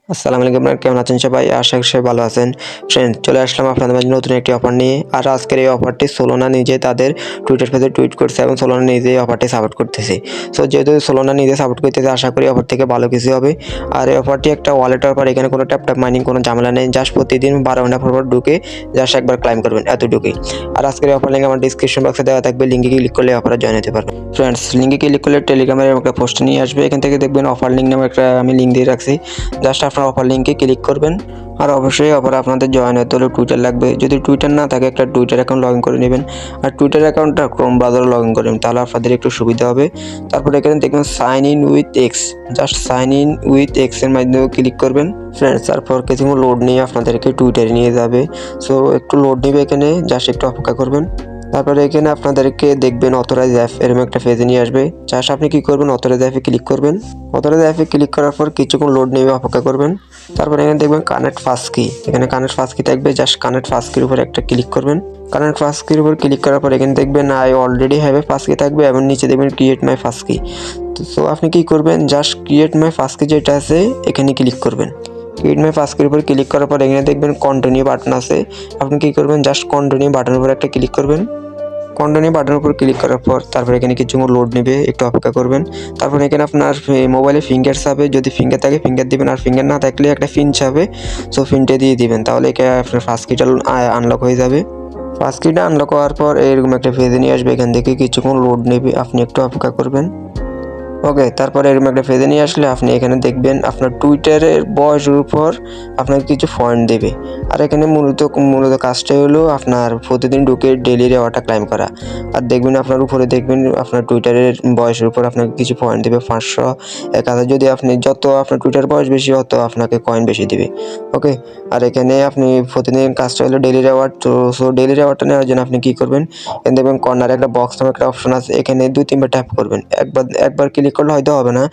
আসসালামু আলাইকুম, আপনারা কেমন আছেন সবাই? আশা করি সবাই ভালো আছেন। ফ্রেন্ডস, চলে আসলাম আপনাদের মাঝে নতুন একটি অফার নিয়ে। আর আজকের এই অফারটি সোলোনা নিজে তাদের টুইটার পেজে টুইট করছে এবং সোলোনা নিজে এই অফারটি সাপোর্ট করতেছে। সো যেহেতু সোলোনা নিজে সাপোর্ট করতেছে, আশা করি অফার থেকে ভালো কিছু হবে। আর এই অফারটি একটা ওয়ালেট অফার, এখানে কোনো ট্যাপ মাইনিং কোনো ঝামেলা নেই। জাস্ট প্রতিদিন 12 ঘন্টা পর ঢুকে জাস্ট একবার ক্লাইম করবেন, এতটুকুই। আর আজকের এই অফার লিঙ্ক আমার ডিসক্রিপশন বক্সে দেওয়া থাকবে, লিঙ্কে ক্লিক করলে অফারে জয়েন হতে পারবেন। ফ্রেন্ডস, লিঙ্কে ক্লিক করলে টেলিগ্রামের একটা পোস্ট নিয়ে আসবে। এখান থেকে দেখবেন অফার লিঙ্ক নামে একটা আমি লিঙ্ক দিয়ে রাখছি। জাস্ট আপনার অফার লিঙ্কে ক্লিক করবেন। আর অবশ্যই অফারে আপনাদের জয়েন হতে হলে টুইটার লাগবে। যদি টুইটার না থাকে, একটা টুইটার অ্যাকাউন্ট লগ ইন করে নেবেন। আর টুইটার অ্যাকাউন্টটা ক্রোম ব্রাউজারে লগ ইন করেন, তাহলে আপনাদের একটু সুবিধা হবে। তারপরে এখানে দেখবেন sign in with X, just sign in with X এর মাধ্যমে ক্লিক করবেন। ফ্রেন্ডস, তারপর কিছু লোড নিয়ে আপনাদেরকে টুইটারে নিয়ে যাবে। সো একটু লোড নেবে, এখানে জাস্ট একটু অপেক্ষা করবেন। তারপরে এখানে আপনাদেরকে দেখবেন অথরাইজ অ্যাপ এরকম একটা পেজে নিয়ে আসবে। জাস্ট আপনি কি করবেন, অথরাইজ অ্যাপে ক্লিক করবেন। অথরাইজ অ্যাপে ক্লিক করার পর কিছুক্ষণ লোড নেবে, অপেক্ষা করবেন। তারপরে এখানে দেখবেন কানেক্ট ফাস্ট কি, এখানে কানেক্ট ফাস্ট কি থাকবে। জাস্ট কানেক্ট ফাস্ট কির উপর একটা ক্লিক করবেন। কানেক্ট ফাস্ট কির উপর ক্লিক করার পর এখানে দেখবেন I already have a fast কি থাকবে এবং নিচে দেখবেন ক্রিয়েট মাই ফাস্ট কি। সো আপনি কি করবেন, জাস্ট ক্রিয়েট মাই ফাস্ট কি যেটা আছে এখানে ক্লিক করবেন। ক্রিয়েট মাই ফাস্ট কির উপর ক্লিক করার পর এখানে দেখবেন কন্টিনিউ বাটন আছে। আপনি কি করবেন, জাস্ট কন্টিনিউ বাটনের উপর একটা ক্লিক করবেন। কন্টিনিউ বাটনের উপর ক্লিক করার পর তারপর এখানে কিছুক্ষণ লোড নেবে, একটু অপেক্ষা করবেন। তারপর এখানে আপনার মোবাইলে ফিঙ্গার চাবে, যদি ফিঙ্গার থাকে ফিঙ্গার দিবেন, আর ফিঙ্গার না থাকলে একটা পিন চাবে। সো পিনটা দিয়ে দিবেন, তাহলে আপনার ফার্স্ট কিটা আনলক হয়ে যাবে। ফার্স্ট কিটা আনলক হওয়ার পর এরকম একটা পেজে নিয়ে আসবে। এখান থেকে কিছুক্ষণ লোড নেবে, আপনি একটু অপেক্ষা করবেন। ওকে, তারপরে এরকম একটা পেজে নিয়ে আসলে আপনি এখানে দেখবেন আপনার টুইটারের বয়সের উপর আপনাকে কিছু পয়েন্ট দেবে। আর এখানে মূলত কাজটাই হলো আপনার প্রতিদিন ঢুকে ডেলি রেওয়ার্ডটা ক্লাইম করা। আর দেখবেন আপনার উপরে দেখবেন আপনার টুইটারের বয়সের উপর আপনাকে কিছু পয়েন্ট দেবে, 500, 1000। যদি আপনি যত আপনার টুইটার বয়স বেশি, তত আপনাকে কয়েন বেশি দিবে। ওকে, আর এখানে আপনি প্রতিদিন কাজটা হলো ডেলি রেওয়ার্ড। তো সো ডেলি রেওয়ার্ডটা নেওয়ার জন্য আপনি কী করবেন, এখানে দেখবেন কর্নারে একটা বক্স নামে একটা অপশন আছে, এখানে 2-3বার ট্যাপ করবেন। একবার ক্লিক করলে হয়তো হবে না,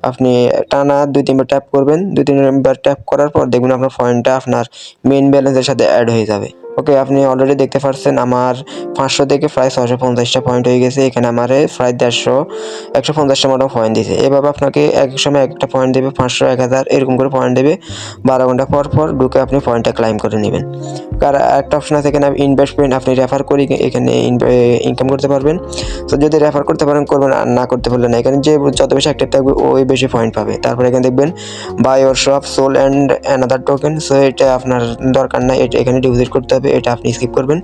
আপনি টানা 2-3বার ট্যাপ করবেন। 2-3বার ট্যাপ করার পর দেখবেন আপনার পয়েন্টটা আপনার মেইন ব্যালেন্সের সাথে অ্যাড হয়ে যাবে। ওকে, আপনি অলরেডি দেখতে পাচ্ছেন আমার 500 থেকে প্রায় 650টা পয়েন্ট হয়ে গেছে। এখানে আমার প্রায় 150টা মতো পয়েন্ট দিয়েছে। এভাবে আপনাকে এক সময় একটা পয়েন্ট দেবে, 500, 1000 এরকম করে পয়েন্ট দেবে। 12 ঘন্টা পর ঢুকে আপনি পয়েন্টটা ক্লাইম করে নেবেন। আর একটা অপশন আছে এখানে ইনভেস্টমেন্ট, আপনি রেফার করে এখানে ইনকাম করতে পারবেন। তো যদি রেফার করতে পারেন করবেন, আর না করতে পারলে না। এখানে যে যত বেশি অ্যাক্টিভ থাকবে ওই বেশি পয়েন্ট পাবে। তারপরে এখানে দেখবেন buy or swap SOL and another token. So এটা আপনার দরকার নাই, এটা এখানে ডিপোজিট করতে হবে, এটা আপনি স্কিপ করবেন।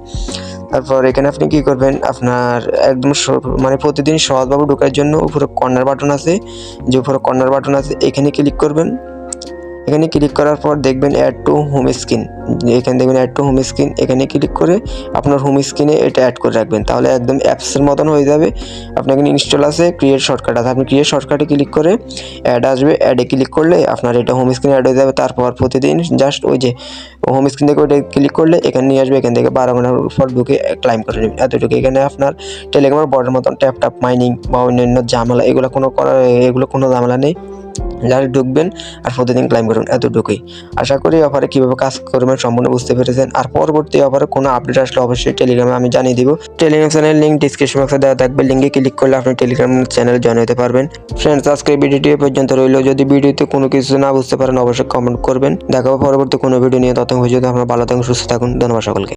তারপর এখানে আপনি কি করবেন, আপনার একদম মানে প্রতিদিন সহজভাবে ঢোকার জন্য উপরে কর্নার বাটন আছে, যে উপরে কর্নার বাটন আছে এখানে ক্লিক করবেন। এখানে ক্লিক করার পর দেখবেন অ্যাড টু হোম স্ক্রিন, এখানে দেখবেন অ্যাড টু হোম স্ক্রিন, এখানে ক্লিক করে আপনার হোম স্ক্রিনে এটা অ্যাড করে রাখবেন, তাহলে একদম অ্যাপসের মতন হয়ে যাবে। আপনার এখানে ইনস্টল আছে, ক্রিয়েট শর্টকাট আছে, আপনি ক্রিয়েট শর্টকাটে ক্লিক করে অ্যাড আসবে, অ্যাডে ক্লিক করলে আপনার এটা হোম স্ক্রিনে অ্যাড হয়ে যাবে। তারপর প্রতিদিন জাস্ট ওই যে হোম স্ক্রিন থেকে ওইটা ক্লিক করলে এখানে নিয়ে আসবে, এখান থেকে 12 ঘন্টার পর ঢুকে ক্লাইম করে নেবেন, এতটুকু। এখানে আপনার টেলিগ্রামের বড়ের মতন ট্যাপ মাইনিং বা অন্যান্য ঝামেলা এগুলো কোনো ঝামেলা নেই। যারা ঢুকবেন আর প্রতিদিন ক্লাইম করবেন, এতটুকুই। আশা করি অফারে কীভাবে কাজ করবেন সম্পূর্ণ বুঝতে পেরেছেন। আর পরবর্তী অফারে কোনো আপডেট আসলে অবশ্যই টেলিগ্রামে আমি জানিয়ে দিব। টেলিগ্রাম চ্যানেলের লিঙ্ক ডিসক্রিপশন বক্সে দেওয়া থাকবে, লিঙ্কে ক্লিক করলে আপনি টেলিগ্রাম চ্যানেলে জয়েন হতে পারবেন। ফ্রেন্ডস, আজকের ভিডিওটি এ পর্যন্ত রইল। যদি ভিডিওতে কোনো কিছু না বুঝতে পারেন অবশ্যই কমেন্ট করবেন। দেখা হবে পরবর্তী কোনো ভিডিও নিয়ে। ততক্ষণ পর্যন্ত আপনারা ভালো থাকুন, সুস্থ থাকুন। ধন্যবাদ সকলকে।